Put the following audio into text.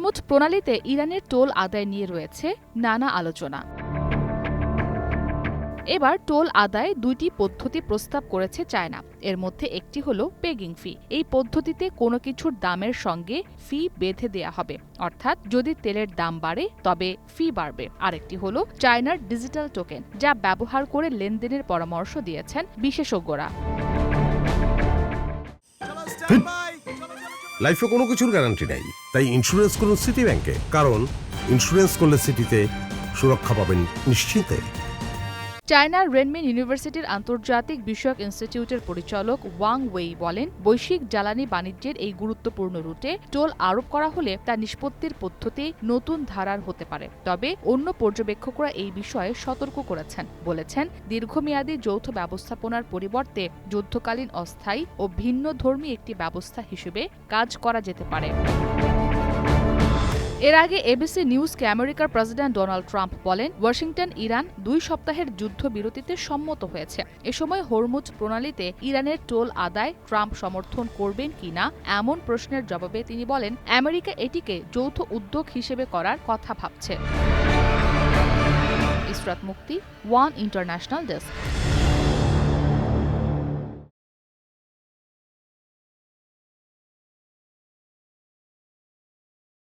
Hormuz প্রণালীতে ইরানের toll আদায় নিয়ে রয়েছে নানা আলোচনা। এবার টোল আদায় দুইটি পদ্ধতি প্রস্তাব করেছে চায়না। এর মধ্যে একটি হলো পেগিং ফি। এই পদ্ধতিতে কোনো কিছুর দামের সঙ্গে ফি বেঁধে দেয়া হবে, অর্থাৎ যদি তেলের দাম বাড়ে তবে ফি বাড়বে। আরেকটি হলো চায়নার ডিজিটাল টোকেন, যা ব্যবহার করে লেনদেনের পরামর্শ দিয়েছেন বিশেষজ্ঞরা। লাইফে কোনো কিছুর গ্যারান্টি নাই, তাই ইন্স্যুরেন্স করুন সিটি ব্যাংকে, কারণ ইন্স্যুরেন্স করলে সিটিতে সুরক্ষা পাবেন নিশ্চিন্তে। চায়নার রেনমিন ইউনিভার্সিটির আন্তর্জাতিক বিষয়ক ইনস্টিটিউটের পরিচালক ওয়াং ওয়েই বলেন, বৈশ্বিক জ্বালানি বাণিজ্যের এই গুরুত্বপূর্ণ রুটে টোল আরোপ করা হলে তা নিষ্পত্তির পদ্ধতি নতুন ধারার হতে পারে। তবে অন্য পর্যবেক্ষকরা এই বিষয়ে সতর্ক করেছেন, বলেছেন দীর্ঘমেয়াদী যৌথ ব্যবস্থাপনার পরিবর্তে যুদ্ধকালীন অস্থায়ী ও ভিন্নধর্মী একটি ব্যবস্থা হিসেবে কাজ করা যেতে পারে। এর আগে এবিসি নিউজকে আমেরিকার প্রেসিডেন্ট ডোনাল্ড ট্রাম্প বলেন, ওয়াশিংটন ইরান 2 সপ্তাহের যুদ্ধবিরতিতে সম্মত হয়েছে। এ সময় হরমুজ প্রণালীতে ইরানের টোল আদায় ট্রাম্প সমর্থন করবেন কিনা এমন প্রশ্নের জবাবে তিনি বলেন, আমেরিকা এটিকে যৌথ উদ্যোগ হিসেবে করার কথা ভাবছে। ইসরাত মুক্তি, ওয়ান ইন্টারন্যাশনাল ডেস্ক।